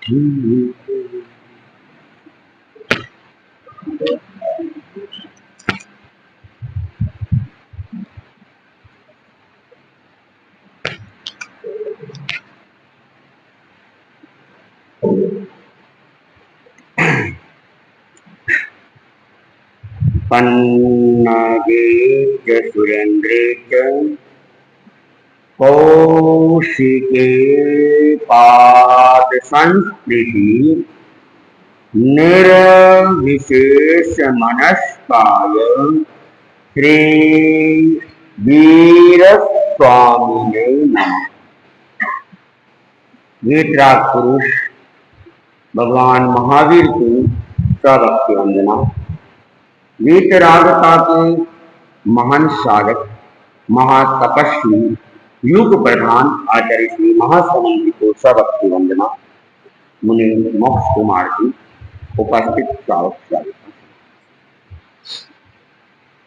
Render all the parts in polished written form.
पन्नगे च सुरेन्द्रे च कौशिके पाद संस्कृति निर्विशेष मनस्काय श्री वीर स्वामिने नमः। वीतराग पुरुष भगवान महावीर को सभक्ति वंदना। वीतरागता के महान साधक महातपस्वी युग प्रधान आचार्य श्री महासमन जी को सभक्ति वंदना। मुनि मोक्ष कुमार जी उपस्थित श्रावक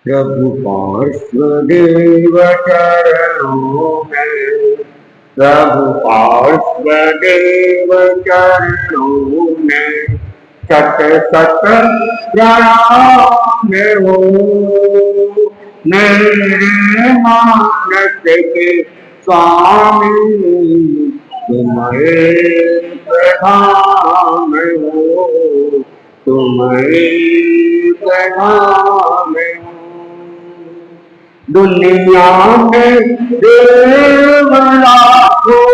प्रभु पार्श्वदेव चरणों में, प्रभु पार्श्वदेव चरणों में सत सत प्रणाम हो। मेरे मानस के स्वामी तुम्हें प्रणाम हो, तुम्हें प्रणाम हो। दुनिया में देव लाखों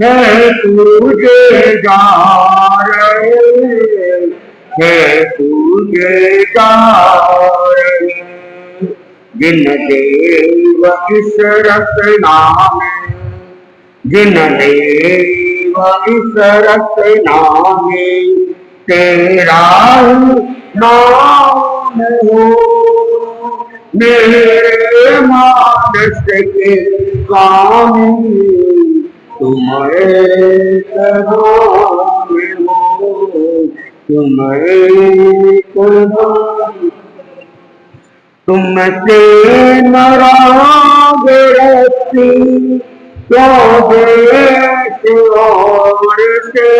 है तुझे जा रहे, है तुझे जा रहे। जिन देव इस रचना में, जिन देव इस रचना में तेरा नाम हो। मेरे मानस के स्वामी तुम्हें प्रणाम हो, तुम्हें प्रणाम। तुमसे नाराज रहती क्यों देश और से,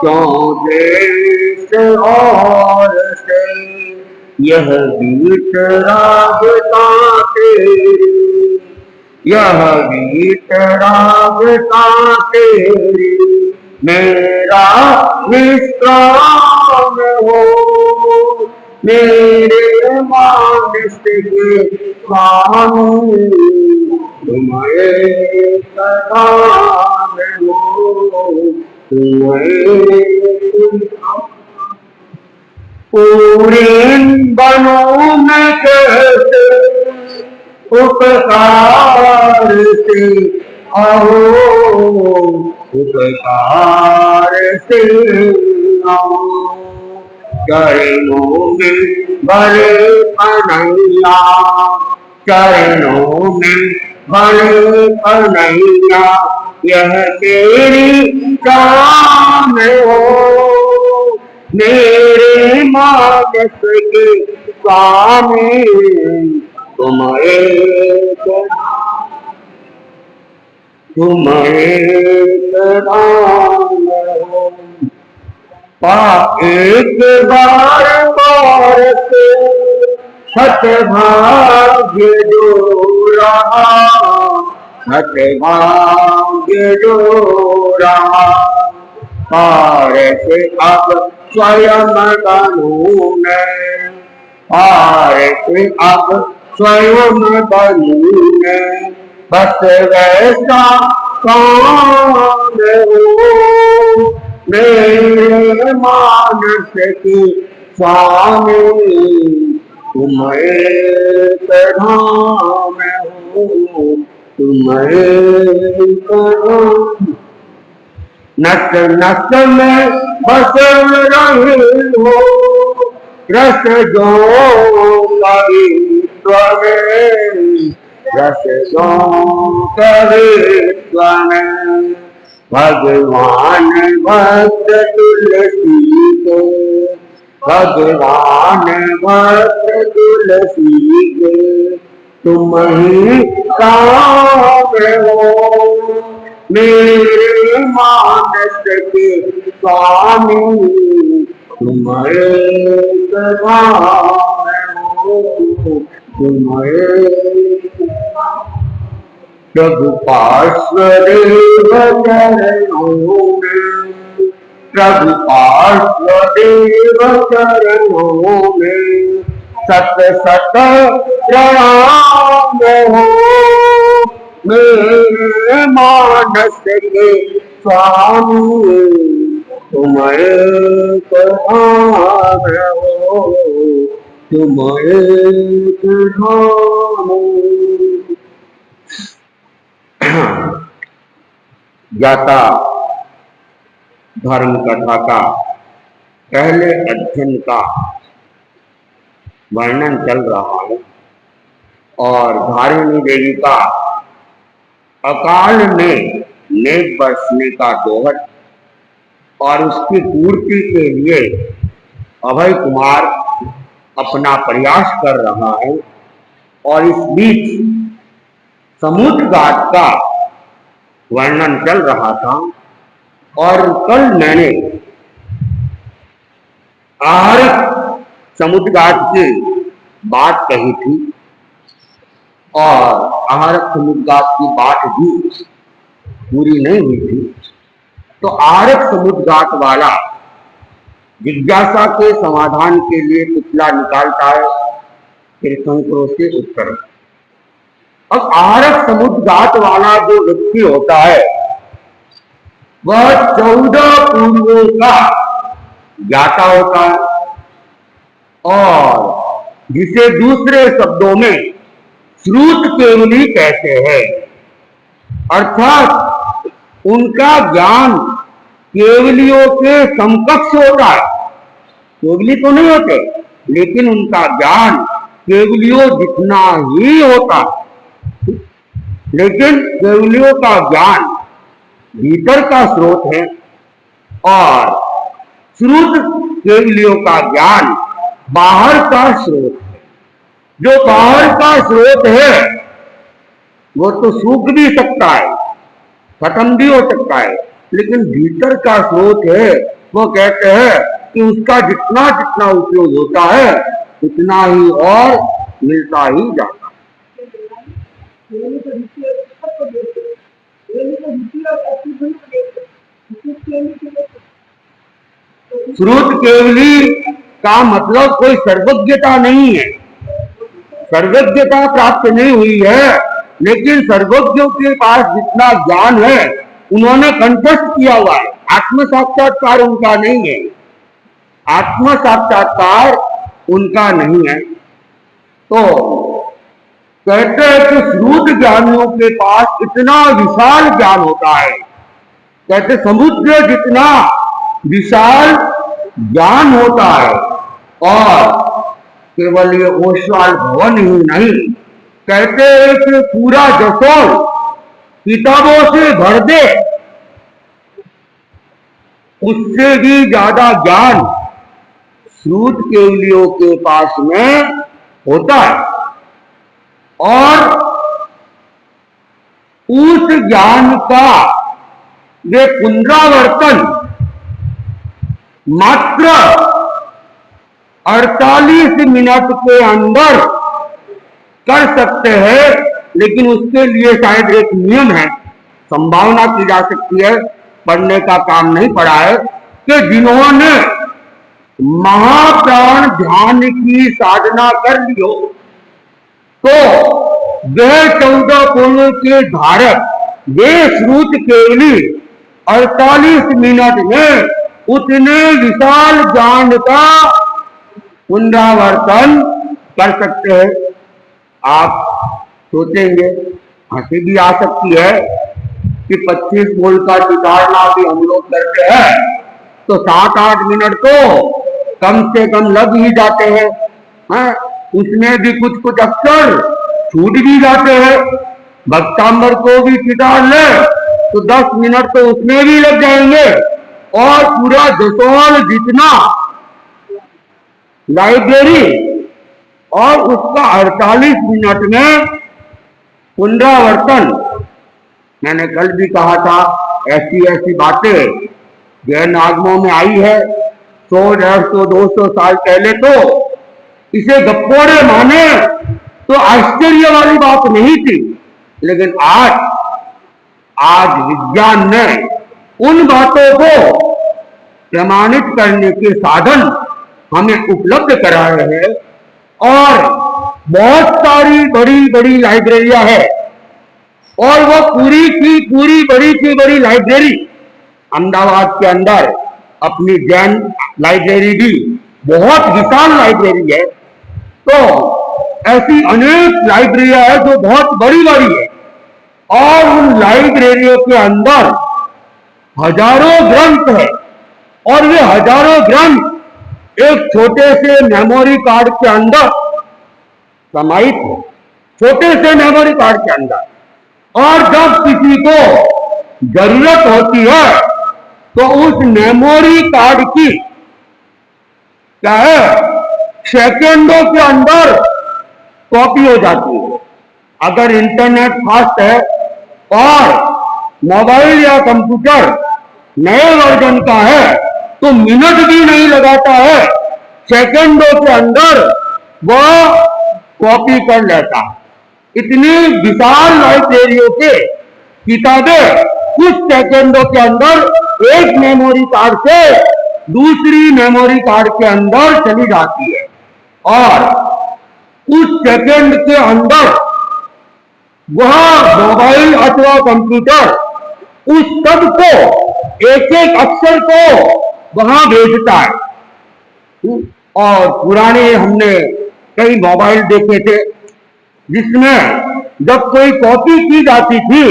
क्यों देश और से। यह वीतरागता तेरी, यह वीतरागता तेरी मेरा विश्राम हो। मेरे मानस के स्वामी तुम्हें प्रणाम हो, तुम्हें पूरी बनों में कैसे उपकार से आओ, उपकार से आओ। चरणों में भरे कन्हैया, चरणों में भरे कन्हैया यह तेरी शान हो। मेरे मानस के स्वामी तुम्हें प्रणाम हो। एक बार से सतभाग्य जो रहा, सतभाग्य जो रहा। पार से अब स्वयं बनूं मैं, पार से अब स्वयं बनूं मैं। बस वैसा कौन हो। मेरे मानस के स्वामी तुम्हें प्रणाम हो, तुम्हें प्रणाम। नस नस में बस रहे हो रस जो कवित्व में, रस जो कवित्व में। भगवान भक्त तुलसी के, भगवान भक्त तुलसी के तुम ही काम हो। मेरे मानस के स्वामी तुम एक धाम हो, तुम एक प्रभु पार्श्वदेव चरणों में, प्रभु पार्श्वदेव चरणों में सत सत प्रणाम हो। मेरे मानस के स्वामी तुम एक धाम हो, तुम एक धाम हो। ज्ञाता धर्म कथा का पहले अध्ययन का वर्णन चल रहा है और धारिणी देवी का अकाल में मेघ बरसने का दोहर और उसकी पूर्ति के लिए अभय कुमार अपना प्रयास कर रहा है। और इस बीच समुद्र घाट का वर्णन चल रहा था और कल मैंने आहारक समुद्र घाट की बात कही थी और आहारक समुद्र घाट की बात भी पूरी नहीं हुई थी। तो आहारक समुद्र घाट वाला जिज्ञासा के समाधान के लिए पुतला निकालता है, फिर शंकरों से उत्तर। अब आहारक समुद्र घाट वाला जो व्यक्ति होता है वह 14 पूर्वों का ज्ञाता होता है और जिसे दूसरे शब्दों में श्रुत केवली कहते हैं। अर्थात उनका ज्ञान केवलियों के समकक्ष होता है। केवली तो नहीं होते लेकिन उनका ज्ञान केवलियों जितना ही होता है। लेकिन केवलियों का ज्ञान भीतर का स्रोत है और श्रुत केवलियों का ज्ञान बाहर का स्रोत है। जो बाहर का स्रोत है वो तो सूख भी सकता है, खत्म भी हो सकता है, लेकिन भीतर का स्रोत है वो कहते हैं कि उसका जितना जितना उपयोग होता है उतना ही और मिलता ही जाता है। श्रुत केवली का मतलब कोई सर्वज्ञता नहीं है, सर्वज्ञता प्राप्त नहीं हुई है, लेकिन सर्वज्ञों के पास जितना ज्ञान है उन्होंने कंठस्थ किया हुआ है। आत्म साक्षात्कार उनका नहीं है, आत्म साक्षात्कार उनका नहीं है। तो कहते हैं कि श्रुत ज्ञानियों के पास इतना विशाल ज्ञान होता है, कहते समुद्र जितना विशाल ज्ञान होता है। और केवल ये ओशवाल भवन ही नहीं, कहते हैं कि पूरा जसोल किताबों से भर दे उससे भी ज्यादा ज्ञान श्रुत केवलियों के पास में होता है। और उस ज्ञान का वे पुनरावर्तन मात्र 48 मिनट के अंदर कर सकते हैं, लेकिन उसके लिए शायद एक नियम है, संभावना की जा सकती है, पढ़ने का काम नहीं पड़ा है, कि जिन्होंने महाप्राण ध्यान की साधना कर ली हो तो वह 14 पूर्व के धारक वे श्रुत केवली 48 मिनट में उतने विशाल ज्ञान का पुनरावर्तन कर सकते हैं। आप सोचेंगे, हंसी भी आ सकती है कि 25 बोल का चितारना भी हम लोग करते हैं तो 7-8 मिनट तो कम से कम लग ही जाते हैं। उसमें भी कुछ कुछ अक्षर छूट भी जाते हैं। भक्तांबर को भी चितार ले तो 10 मिनट तो उसमें भी लग जाएंगे और पूरा जसोल जितना लाइब्रेरी और उसका 48 मिनट में पुनरावर्तन। मैंने कल भी कहा था ऐसी ऐसी बातें जैन आगमों में आई है 100, 150, 200 साल पहले, तो इसे गप्पोड़े माने तो आश्चर्य वाली बात नहीं थी। लेकिन आज विज्ञान ने उन बातों को प्रमाणित करने के साधन हमें उपलब्ध कराए हैं और बहुत सारी बड़ी बड़ी लाइब्रेरियां हैं और वो पूरी की पूरी बड़ी की बड़ी लाइब्रेरी अहमदाबाद के अंदर अपनी जैन लाइब्रेरी भी बहुत विशाल लाइब्रेरी है। तो ऐसी अनेक लाइब्रेरियां हैं जो बहुत बड़ी बड़ी है और उन लाइब्रेरियों के अंदर हजारों ग्रंथ है और ये हजारों ग्रंथ एक छोटे से मेमोरी कार्ड के अंदर समाहित है, छोटे से मेमोरी कार्ड के अंदर। और जब किसी को जरूरत होती है तो उस मेमोरी कार्ड की क्या है सेकेंडों के अंदर कॉपी हो जाती है। अगर इंटरनेट फास्ट है और मोबाइल या कंप्यूटर नए वर्जन का है तो मिनट भी नहीं लगाता है, सेकेंडों के अंदर वह कॉपी कर लेता है। इतनी विशाल लाइब्रेरियों के किताबें कुछ सेकेंडों के अंदर एक मेमोरी कार्ड से दूसरी मेमोरी कार्ड के अंदर चली जाती है और उस सेकेंड के अंदर वह मोबाइल अथवा कंप्यूटर उस सब को एक एक अक्षर को वहां भेजता है। और पुराने हमने कई मोबाइल देखे थे जिसमें जब कोई कॉपी की जाती थी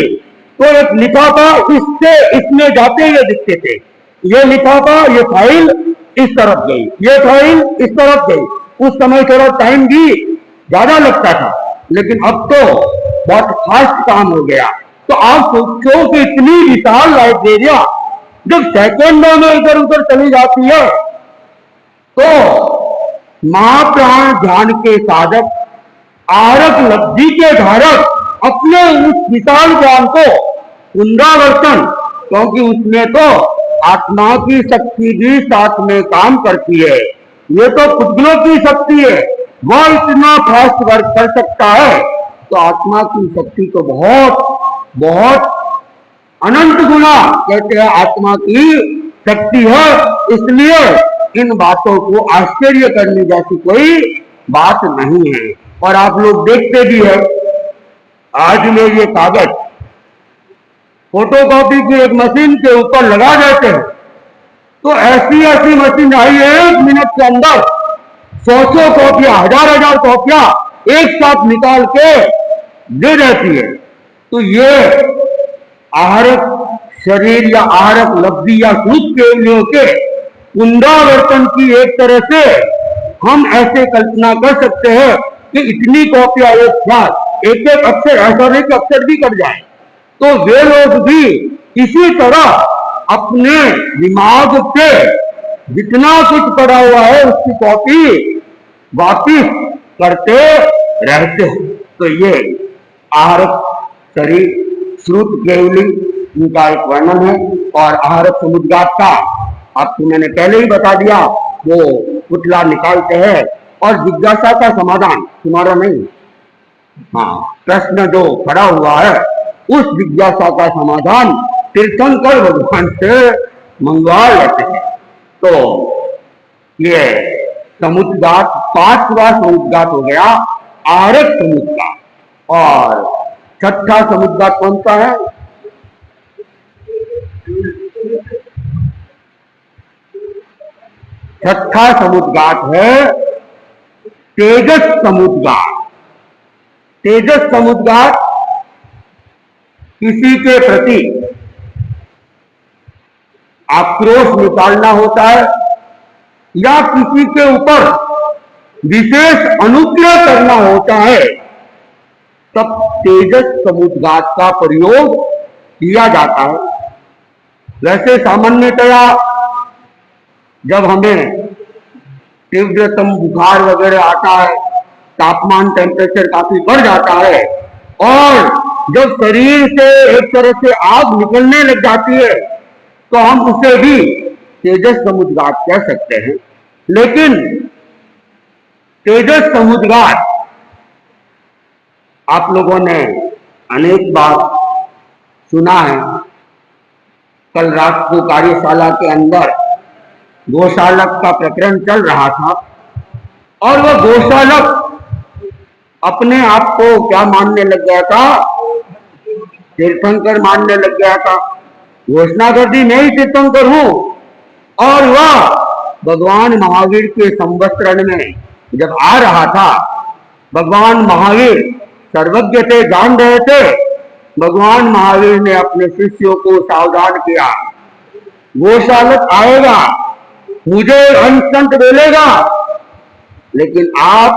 तो एक लिफाफा इससे इसमें जाते हुए दिखते थे। ये लिफाफा, ये फाइल इस तरफ गई, ये फाइल इस तरफ गई। उस समय थोड़ा टाइम भी ज्यादा लगता था, लेकिन अब तो बहुत फास्ट काम हो गया। तो आप सोचो कि इतनी विशाल लाइब्रेरिया जब सेकेंडों में इधर उधर चली जाती है तो महाप्राण ध्यान के साधक आरक लब्धि के धारक अपने उस विशाल ज्ञान को पुनरावर्तन, क्योंकि उसमें तो आत्मा की शक्ति भी साथ में काम करती है, ये तो पुद्गलों की शक्ति है, वह इतना फास्ट वर्क कर सकता है, तो आत्मा की शक्ति तो बहुत बहुत अनंत गुना कहते हैं आत्मा की शक्ति है। इसलिए इन बातों को आश्चर्य करने जैसी कोई बात नहीं है। और आप लोग देखते भी है, आज में ये कागज फोटोकॉपी की एक मशीन के ऊपर लगा देते हैं तो ऐसी ऐसी मशीन आई है 1 मिनट के अंदर 100 कॉपियां, हजार कॉपियां एक साथ निकाल के दे देती है। तो ये आहारक शरीर या आहारक लब्धि या सूक्ष्म केवलियों के पुनरावर्तन की एक तरह से हम ऐसे कल्पना कर सकते हैं कि इतनी कॉपियां एक साथ एक एक अक्षर, ऐसा नहीं कि अक्षर भी कट जाए, तो वे लोग भी इसी तरह अपने दिमाग पे जितना कुछ पड़ा हुआ है उसकी कॉपी वापिस करते रहते हैं। तो ये आहारक शरीर श्रुत केवली इनका एक वर्णन है। और आहारक समुद्गात का आपको मैंने पहले ही बता दिया, वो पुतला निकालते हैं और जिज्ञासा का समाधान तुम्हारा नहीं, हाँ, प्रश्न जो खड़ा हुआ है उस जिज्ञासा का समाधान तीर्थंकर भगवान से मंगवा लेते हैं। तो ये समुद्गात 5वां समुद्गात हो गया, आहारक समुद्गात। और 6ठा समुद्गात कौन सा है? छठा समुद्गात है तेजस समुद्गात। तेजस समुद्गात किसी के प्रति आक्रोश निकालना होता है या किसी के ऊपर विशेष अनुग्रह करना होता है, तब तेजस समुद्गात का प्रयोग किया जाता है। वैसे सामान्यतया जब हमें तीव्रतम बुखार वगैरह आता है, तापमान टेम्परेचर काफी बढ़ जाता है और जब शरीर से एक तरह से आग निकलने लग जाती है तो हम उसे भी तेजस समुद्गार कह सकते हैं। लेकिन तेजस समुद्गार आप लोगों ने अनेक बार सुना है। कल रात को कार्यशाला के अंदर गोशालक का प्रकरण चल रहा था और वह गोशालक अपने आप को क्या मानने लग गया था? तीर्थंकर मानने लग गया था। घोषणा कर दी मैं ही तीर्थंकर हूं। और वह भगवान महावीर के संवत्सरण में जब आ रहा था, भगवान महावीर सर्वज्ञ थे, जान रहे थे। भगवान महावीर ने अपने शिष्यों को सावधान किया, गोशालक आएगा, मुझे अंत बोलेगा, लेकिन आप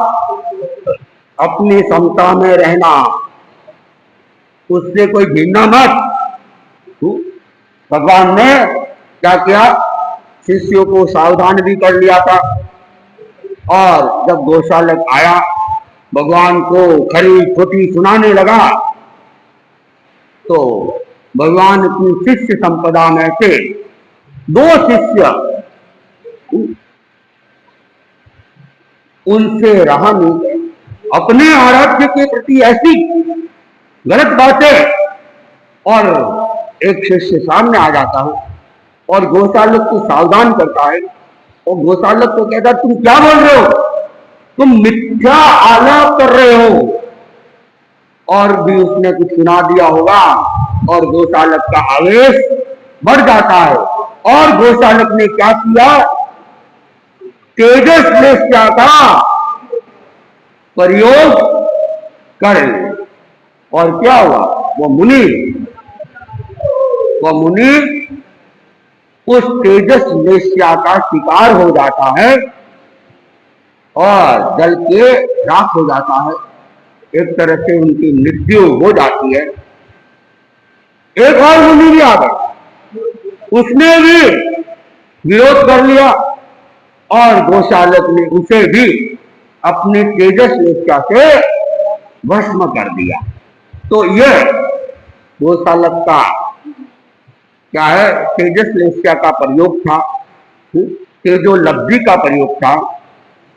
अपनी समता में रहना, उससे कोई भिड़ना मत। भगवान ने क्या किया? शिष्यों को सावधान भी कर लिया था। और जब गोशालक आया, भगवान को खरी खोटी सुनाने लगा, तो भगवान की शिष्य संपदा में से 2 शिष्य उनसे रहा नहीं। अपने आराध्य के प्रति ऐसी गलत बातें, और एक शिष्य सामने आ जाता है और गोशालक को सावधान करता है और गोशालक को कहता है तुम क्या बोल रहे हो? तुम मिथ्या आलाप कर रहे हो। और भी उसने कुछ सुना दिया होगा और गोशालक का आवेश बढ़ जाता है और गोशालक ने क्या किया? तेजस वेश्या का प्रयोग कर लिया। और क्या हुआ? वो मुनि उस तेजस वेश्या का शिकार हो जाता है और जल के राख हो जाता है। एक तरह से उनकी मृत्यु हो जाती है। एक और मुनि भी आ गया, उसने भी विरोध कर लिया और गोशालक ने उसे भी अपने तेजस वेश्या से भस्म कर दिया। तो यह गोशालक का क्या है? तेजस वेश्या का प्रयोग था, तेजोलब्धि का प्रयोग था।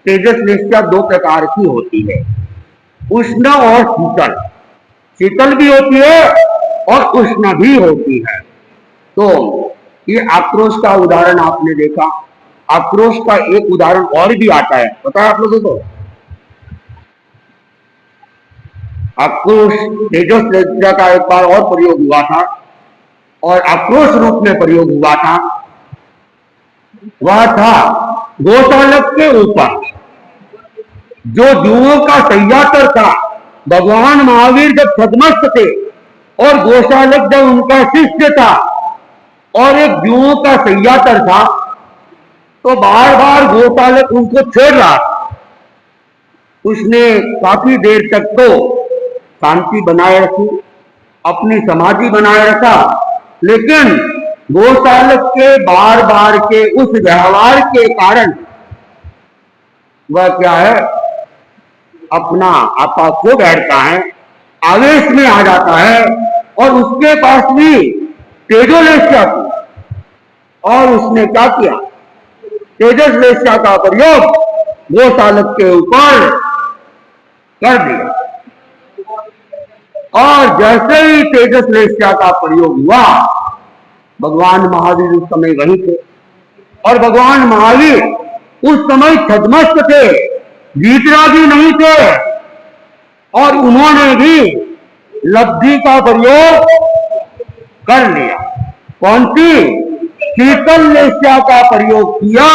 तेजस वेश्या 2 प्रकार की होती है, उष्ण और शीतल। शीतल भी होती है और उष्ण भी होती है। तो ये आक्रोश का उदाहरण आपने देखा। आक्रोश का एक उदाहरण और भी आता है, पता है आप लोगों को? आक्रोश तेजस वेश्या का एक बार और प्रयोग हुआ था और आक्रोश रूप में प्रयोग हुआ था। वह था गोशालक के ऊपर जो जुओं का सह्यातर था। भगवान महावीर जब छद्मस्त थे और गोशालक जब उनका शिष्य था और एक जुओं का सह्यातर था, तो बार बार गोशालक उनको छेड़ रहा था। उसने काफी देर तक तो शांति बनाए रखी, अपनी समाधि बनाए रखा, लेकिन गोशालक के बार बार के उस व्यवहार के कारण वह क्या है? अपना आपा खो बैठता है, आवेश में आ जाता है और उसके पास भी तेजोवेश्या थी और उसने क्या किया? तेजस वेश्या का प्रयोग गोशालक के ऊपर कर दिया। और जैसे ही तेजस वेश्या का प्रयोग हुआ, भगवान महावीर उस समय वहीं थे और भगवान महावीर उस समय छद्मस्त थे, वीतरागी नहीं थे, और उन्होंने भी लब्धि का प्रयोग कर लिया। कौन सी? शीतल वेश्या का प्रयोग किया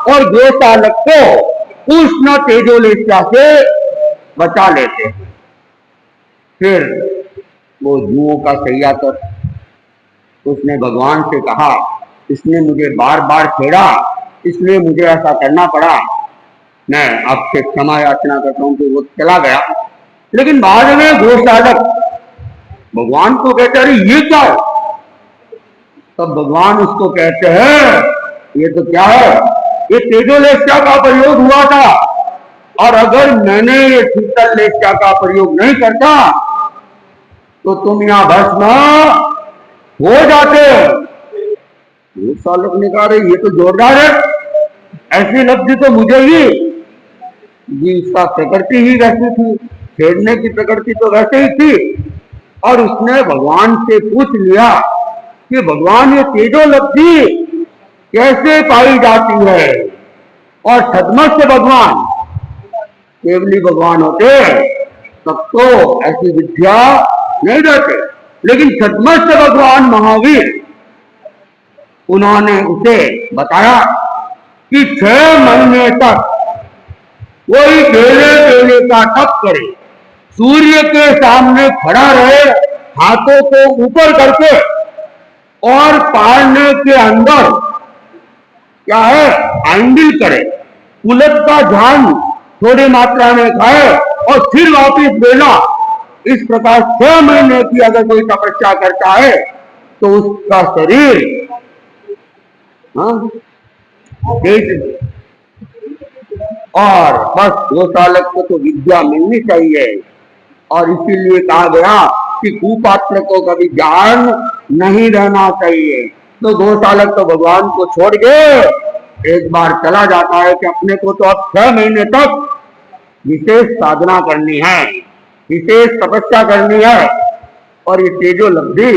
और गोशालक को उष्ण तेजोवेश्या से बचा लेते हैं। फिर वो जुओं का सह्यातर, उसने भगवान से कहा इसने मुझे बार बार छेड़ा, इसलिए मुझे ऐसा करना पड़ा, मैं आपसे क्षमा याचना करता हूं। कि वो चला गया। लेकिन बाद में गोशालक भगवान को कहते अरे ये क्या है? तब भगवान उसको कहते हैं ये तो क्या है? ये तेजोवेश्या का प्रयोग हुआ था, और अगर मैंने ये शीतल वेश्या का प्रयोग नहीं करता तो तुम यहाँ भस्म हो जाते हो। ये सालक ने कहा, ये तो जोरदार है, ऐसी लब्धि तो मुझे ही जी, इसका प्रकृति ही वैसी थी, खेलने की प्रकृति तो वैसे ही थी। और उसने भगवान से पूछ लिया कि भगवान ये तेजोलब्धि कैसे पाई जाती है। और छद्मस से भगवान केवली भगवान होते तब तो ऐसी विद्या नहीं देते, लेकिन छद्मस से भगवान महावीर, उन्होंने उसे बताया कि 6 महीने तक कोई बेले बेले का तप करे, सूर्य के सामने खड़ा रहे, हाथों को ऊपर करके, और पारने के अंदर क्या है आंडिल करे, उलट का ध्यान थोड़ी मात्रा में खाए और फिर वापिस बेला। इस प्रकार 6 महीने की अगर कोई तपस्या करता है तो उसका शरीर तेज। और बस गोशालक को तो विद्या मिलनी चाहिए, और इसीलिए कहा गया कि कुपात्र को कभी ज्ञान नहीं रहना चाहिए। तो गोशालक तो भगवान को छोड़ के एक बार चला जाता है कि अपने को तो अब 6 महीने तक विशेष साधना करनी है, विशेष तपस्या करनी है। और ये तेजोलब्धि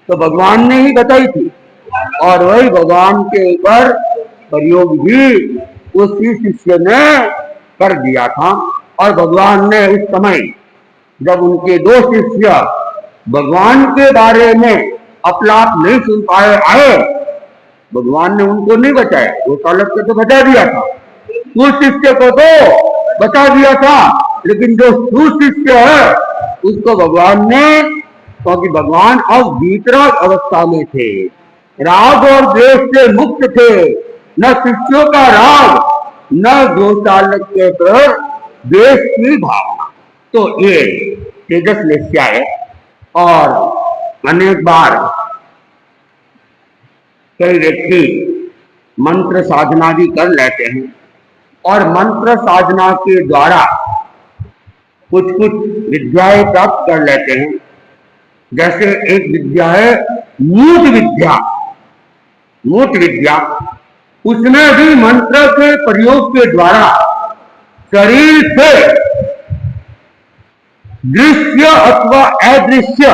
तो भगवान ने ही बताई थी, और वही भगवान के ऊपर प्रयोग भी उसी शिष्य ने कर दिया था। और भगवान ने उस समय जब उनके 2 शिष्य भगवान के बारे में अपलाप नहीं सुन पाए आए, भगवान ने उनको नहीं बचाया, गोशालक को तो बचा दिया था, सुशिष्य को तो बचा दिया था, लेकिन जो सुशिष्य है उसको भगवान ने, क्योंकि भगवान अब वीतराग अवस्था में थे, राग और द्वेष से मुक्त थे, न शिष्यों का राग न गोशालक के पर द्वेष की भावना। तो ये तेजस लेस्या है। और अनेक बार कई व्यक्ति मंत्र साधना भी कर लेते हैं, और मंत्र साधना के द्वारा कुछ कुछ विद्याएं प्राप्त कर लेते हैं। जैसे एक विद्या है मूट विद्या। मूट विद्या, उसमें भी मंत्र के प्रयोग के द्वारा शरीर से दृश्य अथवा अदृश्य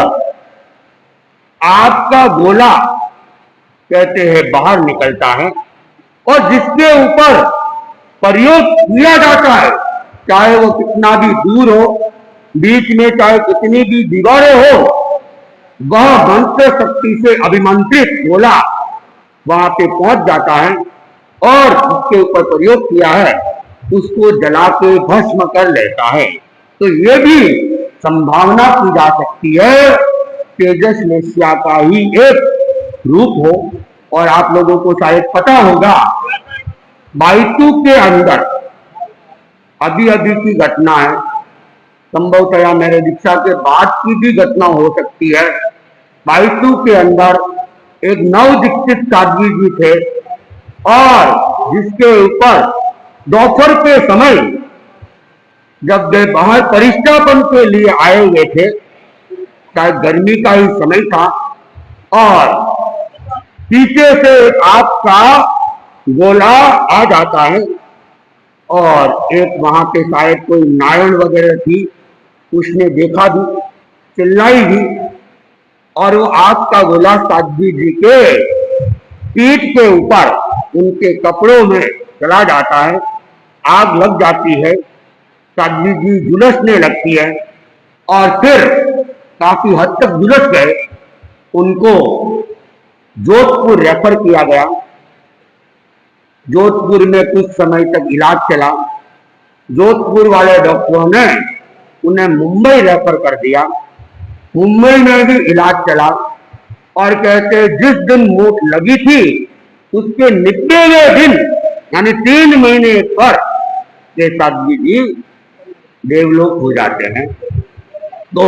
आपका गोला कहते हैं बाहर निकलता है, और जिसके ऊपर प्रयोग किया जाता है, चाहे वो कितना भी दूर हो, बीच में चाहे कितनी भी दीवारें हो, वह मंत्र शक्ति से अभिमंत्रित गोला वहां पे पहुंच जाता है, और जिसके ऊपर प्रयोग किया है उसको जला के भस्म कर लेता है। तो ये भी संभावना की जा सकती है तेजस लेस्या का ही एक रूप हो। और आप लोगों को शायद पता होगा, बाइतू के अंदर अभी अभी की घटना है, संभवतया मेरे दीक्षा के बाद की भी घटना हो सकती है। बाइतू के अंदर एक नवदीक्षित साध्वी जी थे, और जिसके ऊपर दोपहर के समय जब वे बाहर परिष्टापन के लिए आए हुए थे, शायद गर्मी का ही समय था, और पीछे से आपका गोला आ जाता है, और एक वहां पे शायद कोई नारायण वगैरह थी, उसने देखा भी, चिल्लाई भी, और वो आग का गोला साध्वी जी के पीठ के ऊपर उनके कपड़ों में चला जाता है, आग लग जाती है, साध्वी जी झुलसने लगती है, और फिर काफी हद तक झुलस गए, उनको जोधपुर रेफर किया गया। जोधपुर में कुछ समय तक इलाज चला, जोधपुर वाले डॉक्टरों ने उन्हें मुंबई रेफर कर दिया। मुंबई में भी इलाज चला, और कहते जिस दिन मूठ लगी थी उसके 90वें दिन यानी 3 महीने पर ये साध्वी जी देवलोक हो जाते हैं। तो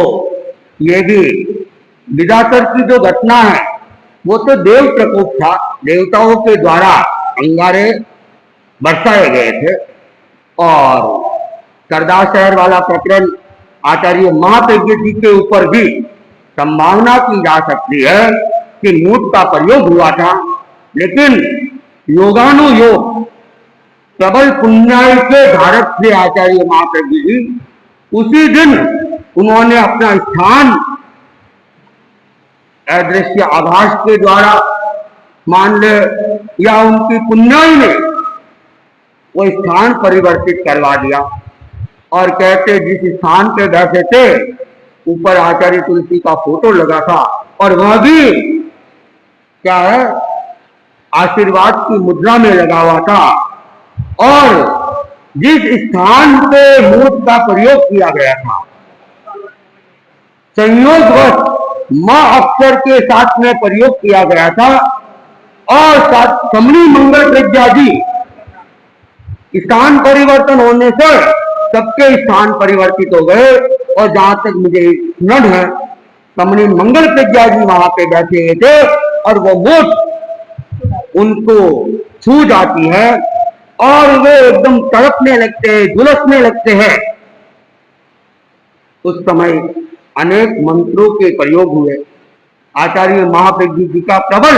ये भी विदातर की जो घटना है वो तो देव प्रकोप था, देवताओं के द्वारा अंगारे बरसाए गए थे। और सरदार शहर वाला प्रकरण आचार्य महाप्रज्ञ जी के ऊपर भी संभावना की जा सकती है कि मूठ का प्रयोग हुआ था, लेकिन योगानुयोग प्रबल पुण्याय के धारक थे आचार्य महाप्रज्ञ जी। उसी दिन उन्होंने अपना स्थान अदृश्य आभास के द्वारा मान ले या उनकी पुण्याई ने वो स्थान परिवर्तित करवा दिया और कहते जिस स्थान पे बैठे थे ऊपर आचार्य तुलसी का फोटो लगा था और वह भी क्या है आशीर्वाद की मुद्रा में लगा हुआ था। और जिस स्थान पे मूठ का प्रयोग किया गया था संयोगवश मां अक्षर के साथ में प्रयोग किया गया था और समणी मंगल प्रज्ञा जी स्थान परिवर्तन होने से सबके स्थान परिवर्तित हो गए और जहां तक मुझे स्मरण है समणी मंगल प्रज्ञा जी वहां पे बैठे हुए थे और वो मूठ उनको छू जाती है और वे एकदम तड़पने लगते हैं, झुलसने लगते हैं। उस समय अनेक मंत्रों के प्रयोग हुए। आचार्य महाप्रज्ञ जी का प्रबल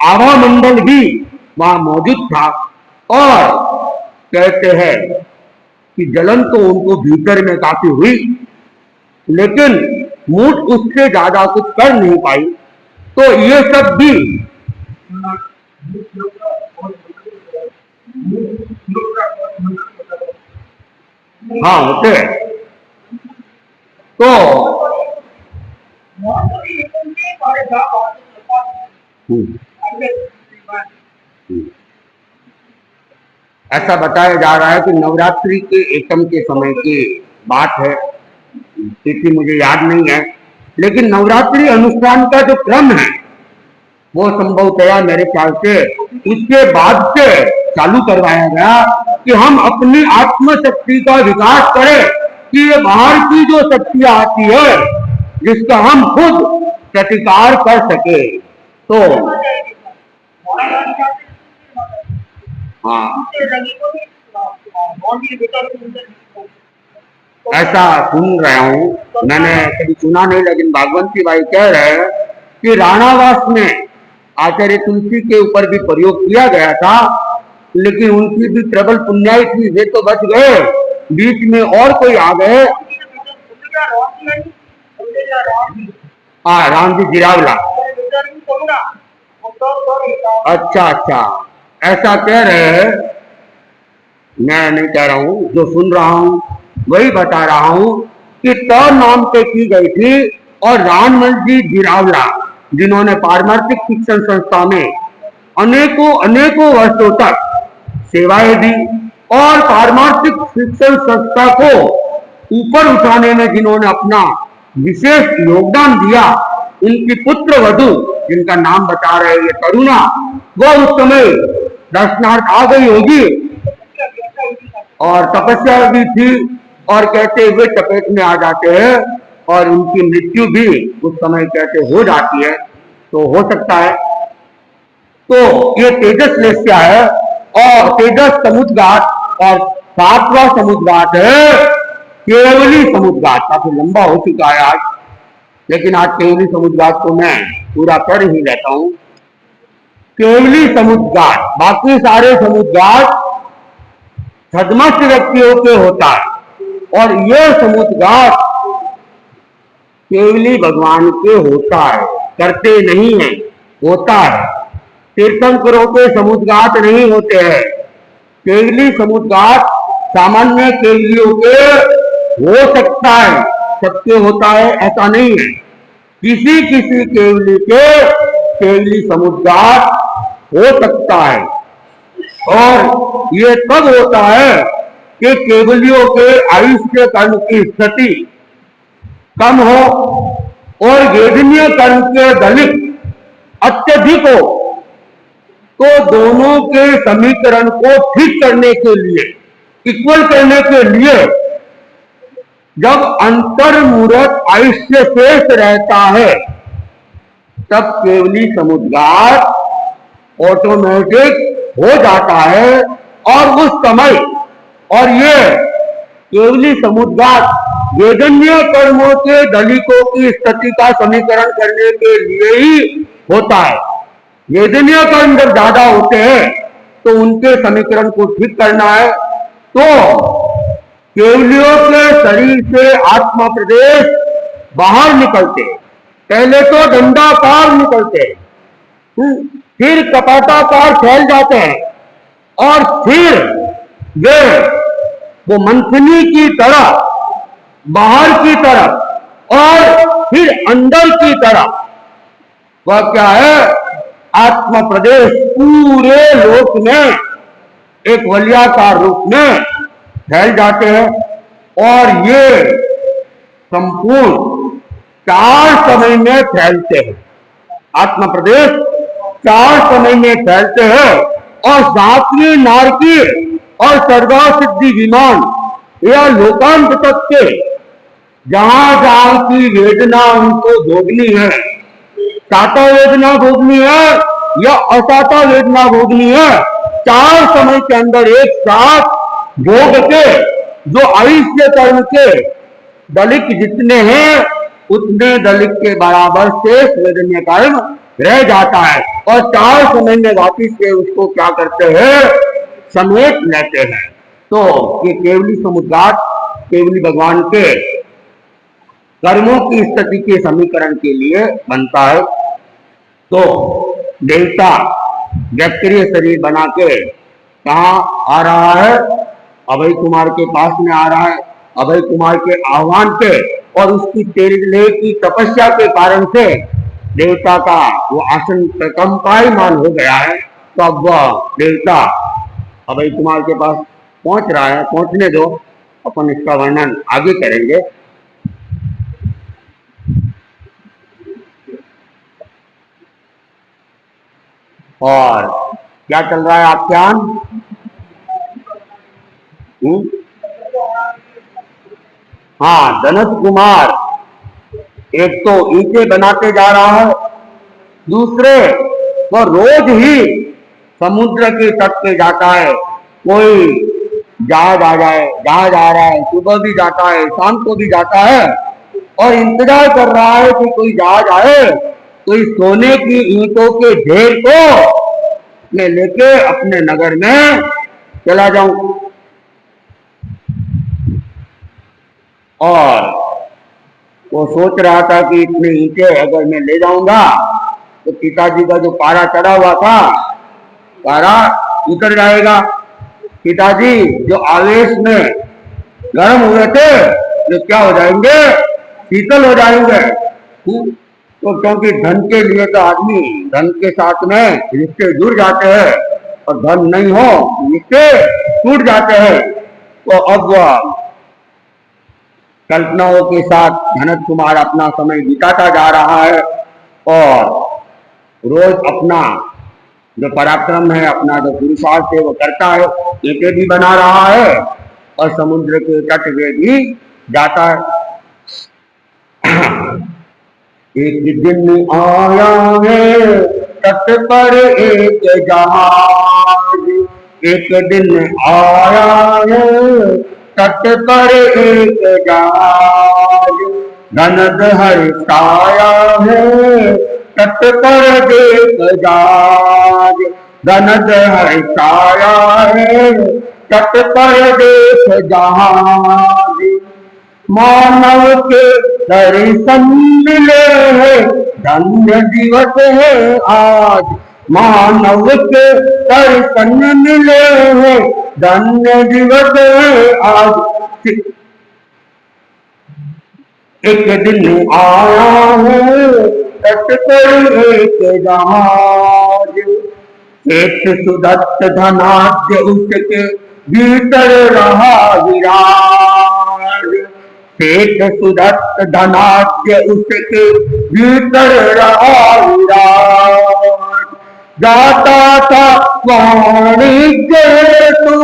आभा मंडल भी वहां मौजूद था और कहते हैं कि जलन तो उनको भीतर में काफी हुई, लेकिन मूठ उससे ज्यादा कुछ कर नहीं पाई। तो ये सब भी हाँ होते हैं। तो ऐसा बताया जा रहा है कि नवरात्रि के एकम के समय की बात है, तिथि मुझे याद नहीं है, लेकिन नवरात्रि अनुष्ठान का जो क्रम है वो संभवतया मेरे ख्याल से उसके बाद से चालू करवाया गया कि हम अपनी आत्म शक्ति का विकास करें कि ये बाहर की जो शक्तियां आती है जिसका हम खुद प्रतिकार कर सके। तो हाँ ऐसा सुन रहा हूँ, मैंने कभी सुना नहीं, लेकिन भागवंती भाई कह रहे हैं कि राणावास में आचार्य तुलसी के ऊपर भी प्रयोग किया गया था, लेकिन उनकी भी प्रबल पुण्याई थी, वे तो बच गए, बीच में और कोई आ गए। हाँ राम जी जिरावला। अच्छा अच्छा ऐसा कह रहे हैं, मैं नहीं कह रहा हूँ, जो सुन रहा हूँ वही बता रहा हूँ कि तौर नाम पे की गई थी और राममल जी जिरावला जिन्होंने पारमार्थिक शिक्षण संस्था में अनेकों अनेकों वर्षों तक सेवाएं दी और पारमार्थिक शिक्षण संस्था को ऊपर उठाने में जिन्होंने अपना विशेष योगदान दिया, उनकी पुत्र वधु जिनका नाम बता रहे ये करुणा, वो उस समय दर्शनार्थ आ गई होगी और तपस्या भी थी और कहते हुए चपेट में आ जाते हैं और उनकी मृत्यु भी उस समय कहते हो जाती है। तो हो सकता है तो ये तेजस लेस्या है और तेजस समुद्घाट और 7वां समुद्घाट है केवली समुद्घाट। काफी लंबा हो चुका है आज, लेकिन आज केवली समुद्घाट को मैं पूरा कर ही लेता हूं। केवली समुद्घाट, बाकी सारे समुद्घाट छद्मस्थ व्यक्तियों के होता है और यह समुद्घाट केवली भगवान के होता है, करते नहीं है, होता है। तीर्थंकरों के समुद्घाट नहीं होते हैं। केवली समुद्घाट सामान्य केवलियों के हो सकता है, सबके होता है ऐसा नहीं है। किसी किसी केवली के केवली समुद्घाट हो सकता है और ये तब होता है कि केवलियों के आयुष्य कर्म की स्थिति कम हो और वेदनीय कर्म के दलित अत्यधिक हो, तो दोनों के समीकरण को ठीक करने के लिए, इक्वल करने के लिए जब अंतर्मूर्त आयुष्य शेष रहता है तब केवली समुद्घाट ऑटोमेटिक हो जाता है और उस समय और ये केवली समुद्घाट वेदनीय कर्मों के दलिकों की स्थिति का समीकरण करने के लिए ही होता है। वेदनीय कर्म जब ज्यादा होते हैं तो उनके समीकरण को ठीक करना है। तो केवलियों के शरीर से आत्मा प्रदेश बाहर निकलते, पहले तो दंडाकार निकलते, फिर कपाटाकार फैल जाते हैं और फिर वे वो मंथनी की तरह बाहर की तरफ और फिर अंदर की तरफ वह क्या है, आत्मा प्रदेश पूरे लोक में एक वलयाकार रूप में फैल जाते हैं। और ये संपूर्ण 4 समय में फैलते हैं। आत्मा प्रदेश 4 समय में फैलते हैं और 7वें नारकी और सर्गा सिद्धि विमान या लोकांत तक के जहां जहां की वेदना उनको भोगनी है, साता वेदना भोगनी है या असाता वेदना भोगनी है, 4 समय के अंदर एक साथ भोग के जो आयुष्य कर्म के दलिक जितने हैं उतने दलिक के बराबर शेष वेदनीय कर्म रह जाता है और 4 समय में वापिस से उसको क्या करते हैं, समेट लेते हैं। तो ये केवली समुद्रात केवली भगवान के कर्मों की स्थिति के समीकरण के लिए बनता है। तो देवता व्यक्तिय शरीर बना के कहा आ रहा है, अभय कुमार के पास में आ रहा है। अभय कुमार के आह्वान पे और उसकी तेरे की तपस्या के कारण से देवता का वो आसन कंपायमान हो गया है। तो अब वह देवता अभय कुमार के पास पहुंच रहा है, पहुंचने दो, अपन इसका वर्णन आगे करेंगे। और क्या चल रहा है आख्यान? हाँ, धनत कुमार एक तो ईंटें बनाते जा रहा है, दूसरे वो रोज ही समुद्र के तट पे जाता है। कोई जहाज आ जाए, जहाज आ रहा है, सुबह भी जाता है, शाम को भी जाता है और इंतजार कर रहा है कि कोई जहाज आए तो इस सोने की ईंटों के ढेर को मैं लेके अपने नगर में चला जाऊं। और वो सोच रहा था कि इतने ईंटें अगर मैं ले जाऊंगा तो पिताजी का जो पारा चढ़ा हुआ था, पारा उतर जाएगा। पिताजी जो आवेश में गर्म हुए थे जो क्या हो जाएंगे, शीतल हो जाएंगे। तो क्योंकि धन के लिए तो आदमी धन के साथ में रिश्ते जुड़ जाते हैं और धन नहीं हो रिश्ते टूट जाते हैं। तो अब वह कल्पनाओं के साथ धनत कुमार अपना समय बिताता जा रहा है और रोज अपना जो पराक्रम है, अपना जो पुरुषार्थ है वो करता है। ईंटें भी बना रहा है और समुद्र के तट पे भी जाता है। एक दिन आया है तट पर एक जहाज, एक दिन आया है तट पर एक जहाज, धनद हर्षाया है तट पर देख जहाज, धनद हर्षाया है तट पर देख जहाज। मानव के दर्शन मिले है धन्य दिवस है आज, मानव के दर्शन मिले है धन्य दिवस है आज। एक दिन आया है तट पर एक जहाज, एक सुदत्त धनाढ्य उसके भीतर रहा विराज, एक सुदत्त धनाढ्य उसके भीतर रहा विराज। जाता था वाणिज्य हेतु,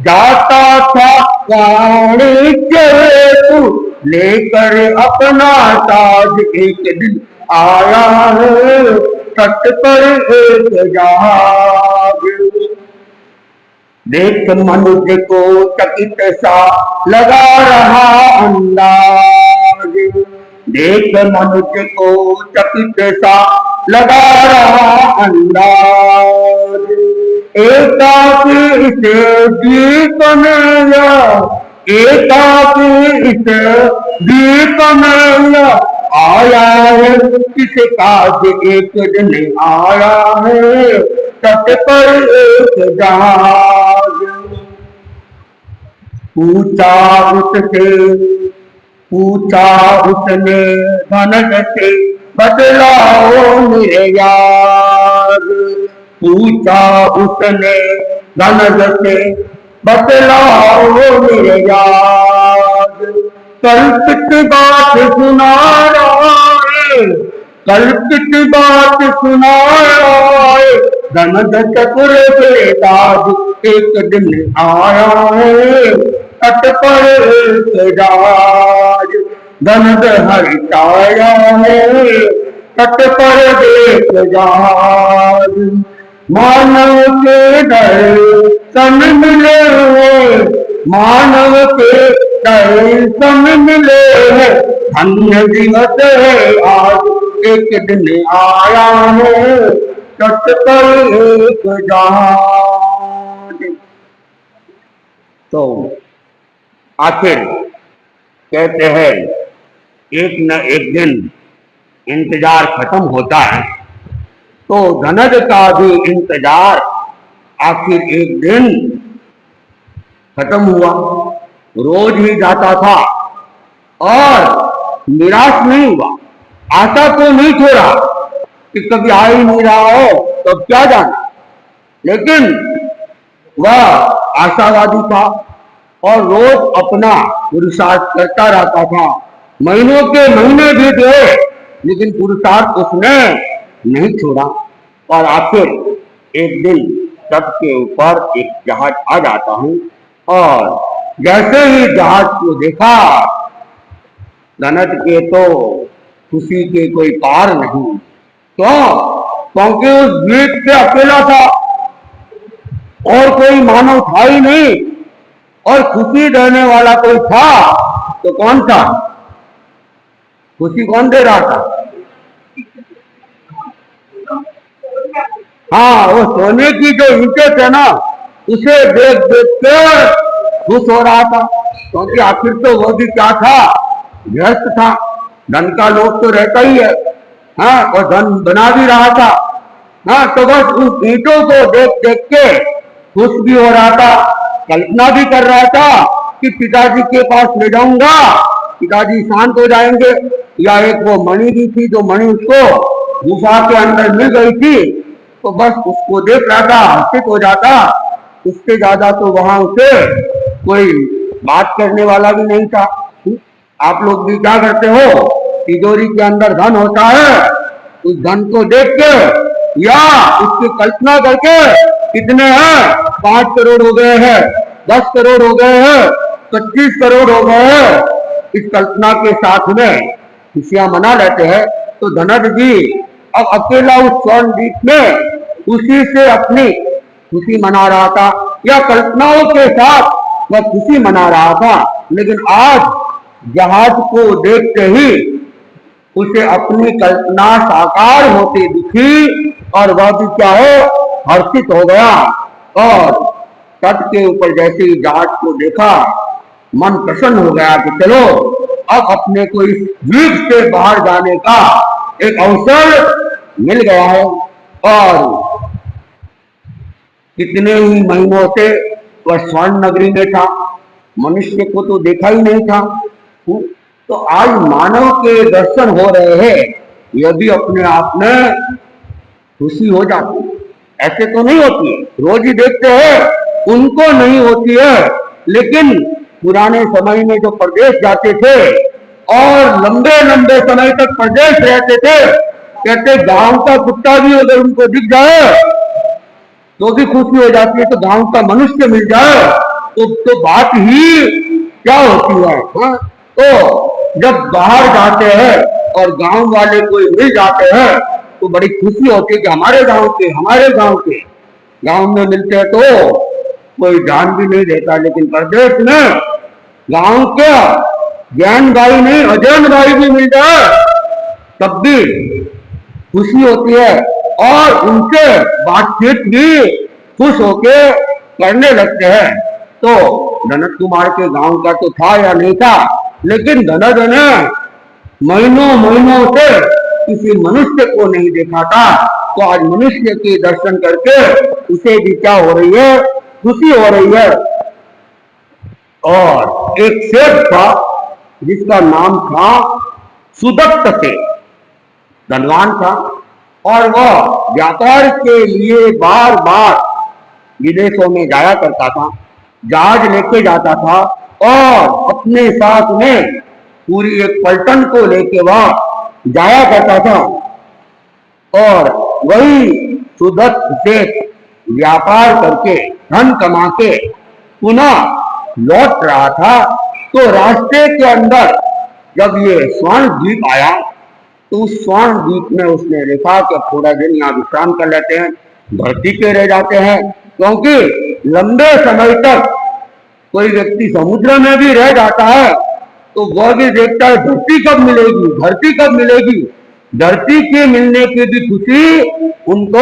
जाता था वाणिज्य हेतु लेकर अपना ताज, एक दिन आया है तट पर एक जहाज। देख मनुष्य को चकित सा लगा रहा अंदाज, देख मनुष्य को चकित सा लगा रहा अंदाज। एकाकी इस दीप में एकाकी इस दीप में आया है, किसी काज एक दिन आया है, तट पर एक जहाज। पूछा उसने धनज से बतलाओ मेरे यार, पूछा उसने धनज से बतलाओ मेरे यार। कल्पित बात सुना रहा है, कल्पित बात सुना रहा है, धनज चतुर बेताज एक दिन आया है, तट पर एक जहाज। धनज हरिटाया है, तट पर एक जहाज। मानव के दर्शन मिले हैं, मानव के दर्शन मिले हैं, धन्य दिवस है आज एक दिन आया है, तट पर एक जहाज। तो आखिर कहते हैं एक न एक दिन इंतजार खत्म होता है, तो धनज का भी इंतजार आखिर एक दिन खत्म हुआ। रोज ही जाता था और निराश नहीं हुआ, आशा तो नहीं छोड़ा कि कभी आ ही नहीं रहा हो तो क्या जाना, लेकिन वह आशावादी था और रोज अपना पुरुषार्थ करता रहता था। महीनों के महीने भी गए, लेकिन पुरुषार्थ उसने नहीं छोड़ा। और आखिर एक दिन तट के ऊपर एक जहाज आ जाता हूँ, और जैसे ही जहाज को देखा, धनज के तो खुशी के कोई पार नहीं। तो क्योंकि उस द्वीप से अकेला था और कोई मानव था ही नहीं, और खुशी देने वाला कोई था तो कौन था? खुशी कौन दे रहा था? हाँ, वो सोने की जो ईंटें थे ना, उसे देख देख के खुश हो रहा था, क्योंकि आखिर तो वो भी क्या था, व्यस्त था। धन का लोभ तो रहता ही है, हाँ, और धन बना भी रहा था। हाँ, तो बस उस ईंटों को देख देख के खुश भी हो रहा था, कल्पना भी कर रहा था कि पिताजी के पास ले जाऊंगा, पिताजी शांत हो जाएंगे। या एक वो मणि भी थी, जो मणि उसको गुफा के अंदर मिल गई थी, तो बस उसको देख रहा था, हर्षित हो जाता। उससे ज्यादा तो वहां उसे कोई बात करने वाला भी नहीं था। आप लोग भी क्या करते हो, तिजोरी के अंदर धन होता है, उस धन को देख के या उसकी कल्पना करके, कितने हैं, 5 करोड़ हो गए हैं, 10 करोड़ हो गए हैं, 25 करोड़ हो गए हैं, इस कल्पना के साथ में खुशियां मना लेते हैं। तो धनज जी अब अकेला उस स्वर्ण द्वीप में उसी से अपनी खुशी मना रहा था, या कल्पनाओं के साथ वह खुशी मना रहा था। लेकिन आज जहाज को देखते ही उसे अपनी कल्पना साकार होती दिखी, और वह भी क्या है, हर्षित हो गया। और तट के ऊपर जैसे ही जहाज को देखा, मन प्रसन्न हो गया कि चलो अब अपने को इस द्वीप से बाहर जाने का एक अवसर मिल गया है। और कितने ही महीनों से वह स्वर्ण नगरी में था, मनुष्य को तो देखा ही नहीं था। तो आज मानव के दर्शन हो रहे हैं, यह भी अपने आप में खुशी हो जाती है। ऐसे तो नहीं होती है, रोज ही देखते हैं उनको नहीं होती है। लेकिन पुराने समय में जो प्रदेश जाते थे और लंबे लंबे समय तक प्रदेश रहते थे, कहते गांव का कुत्ता भी अगर उनको दिख जाए तो भी खुशी हो जाती है। तो गांव का मनुष्य मिल जाए तो बात ही क्या होती है। हाँ? तो जब बाहर जाते हैं और गांव वाले कोई मिल जाते हैं तो बड़ी खुशी होती है कि हमारे गांव के गांव में मिलते हैं तो कोई ध्यान भी नहीं देता, लेकिन प्रदेश में गांव के ज्ञान भाई नहीं अजैन भाई भी मिल जाए तब भी खुशी होती है, और उनसे बातचीत भी खुश होके करने लगते हैं। तो धनत कुमार के गांव का तो था या नहीं था, लेकिन धनत ने महीनों महीनों से किसी मनुष्य को नहीं देखा था। तो आज मनुष्य के दर्शन करके उसे भी क्या हो रही है, खुशी हो रही है। और एक सेठ था जिसका नाम था सुदत्त सेठ, धनवान था, और वह व्यापार के लिए बार बार विदेशों में जाया करता था, जहाज लेके जाता था और अपने साथ में पूरी एक पलटन को लेके वह जाया करता था। और वही सुदत्त सेठ व्यापार करके धन कमा के पुनः लौट रहा था। तो रास्ते के अंदर जब ये स्वर्ण द्वीप आया, तो उस स्वर्ण द्वीप में उसने देखा कि थोड़ा दिन यहाँ विश्राम कर लेते हैं, धरती पे रह जाते हैं, क्योंकि लंबे समय तक कोई व्यक्ति समुद्र में भी रह जाता है तो वह भी देखता है धरती कब मिलेगी, धरती कब मिलेगी। धरती के मिलने की भी खुशी उनको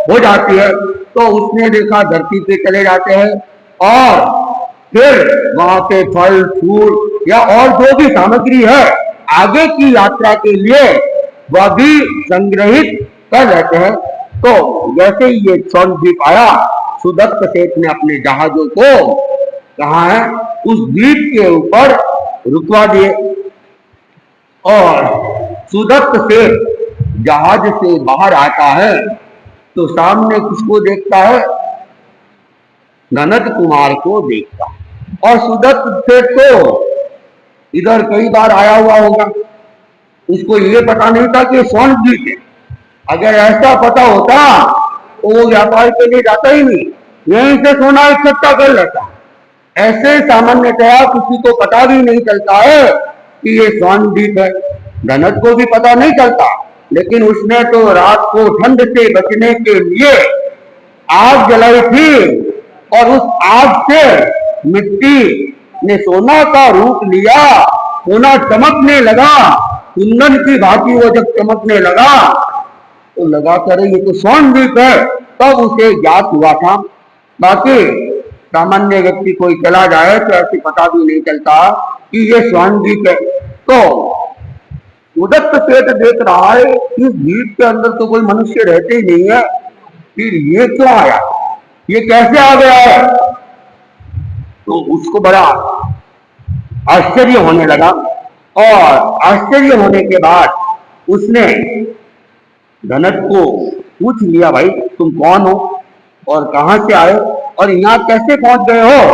हो जाती है। तो उसने देखा धरती पे चले जाते हैं, और फिर वहां के फल फूल या और जो भी सामग्री है आगे की यात्रा के लिए वह भी संग्रहित कर लेते हैं। तो जैसे ही ये स्वर्ण द्वीप आया, सुदत्त सेठ ने अपने जहाजों को कहा है उस द्वीप के ऊपर रुकवा दिए, और सुदत्त सेठ जहाज से बाहर आता है तो सामने किसको देखता है, धनत कुमार को देखता है। और सुदत्त सेठ तो इधर कई बार आया हुआ होगा, उसको ये पता नहीं था कि स्वर्ण द्वीप है। अगर ऐसा पता होता तो वो व्यापार के लिए जाता ही नहीं, यहीं से सोना इकट्ठा कर लेता। ऐसे सामान्यतया किसी को पता भी नहीं चलता है कि ये स्वर्ण द्वीप है, धनत को भी पता नहीं चलता, लेकिन उसने तो रात को ठंड से बचने के लिए आग जलाई थी, और उस आग से मिट्टी ने सोना का रूप लिया, सोना चमकने लगा, कुंदन की भांति वो जब चमकने लगा तो लगा कर ये तो स्वर्ण द्वीप है, तब उसे ज्ञात हुआ था। बाकी सामान्य व्यक्ति कोई चला जाए तो ऐसे पता भी नहीं चलता कि ये स्वर्ण द्वीप है। तो सुदत्त सेठ देख रहा है इस द्वीप के अंदर तो कोई मनुष्य रहते ही नहीं है, फिर ये क्यों आया, ये कैसे आ गया है। तो उसको बड़ा आश्चर्य होने लगा, और आश्चर्य होने के बाद उसने धनत को पूछ लिया, भाई तुम कौन हो और कहां से आए और यहाँ कैसे पहुंच गए हो,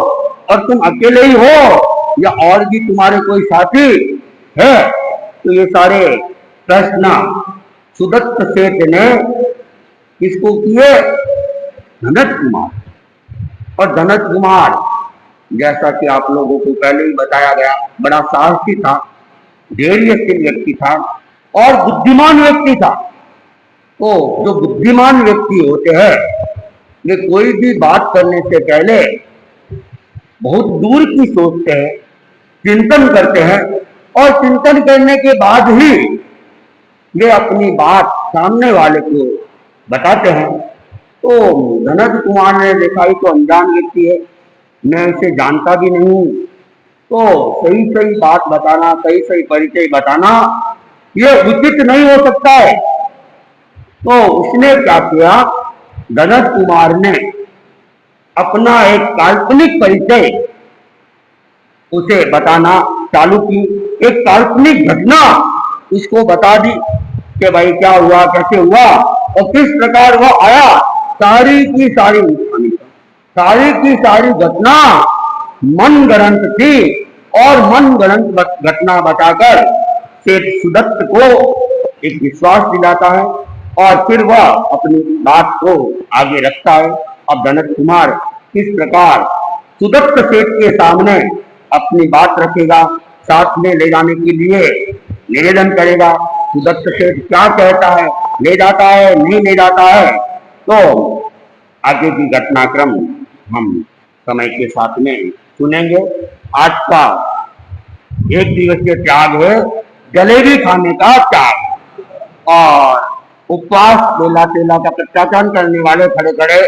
और तुम अकेले ही हो या और भी तुम्हारे कोई साथी है। तो ये सारे प्रश्न सुदत्त सेठ ने किसको किए, धनत कुमार। और धनत कुमार जैसा कि आप लोगों को पहले ही बताया गया बड़ा साहसी था, धैर्यशील व्यक्ति था और बुद्धिमान व्यक्ति था। तो जो बुद्धिमान व्यक्ति होते हैं वे कोई भी बात करने से पहले बहुत दूर की सोचते हैं, चिंतन करते हैं, और चिंतन करने के बाद ही वे अपनी बात सामने वाले को बताते हैं। तो धनत कुमार ने देखा ही तो अनजान व्यक्ति है, मैं इसे जानता भी नहीं हूं, तो सही सही बात बताना, सही सही परिचय बताना ये उचित नहीं हो सकता है। तो उसने क्या किया, धनत कुमार ने अपना एक काल्पनिक परिचय उसे बताना चालू की, एक काल्पनिक घटना उसको बता दी कि भाई क्या हुआ, कैसे हुआ और किस प्रकार वह आया। सारी की सारी घटना मन गढ़ंत थी, और मन गढ़ंत घटना बताकर सेठ सुदत्त को एक विश्वास दिलाता है, और फिर वह अपनी बात को आगे रखता है। अब धनत कुमार किस प्रकार सुदत्त सेठ के सामने अपनी बात रखेगा, साथ में ले जाने के लिए निवेदन करेगा, सुदत्त सेठ क्या कहता है, ले जाता है नहीं ले जाता है, तो आगे की घटनाक्रम हम समय के साथ में सुनेंगे। आज का एक दिवसीय त्याग है जलेबी खाने का त्याग, और उपवास बेला तेला का प्रत्याचार करने वाले खड़े खड़े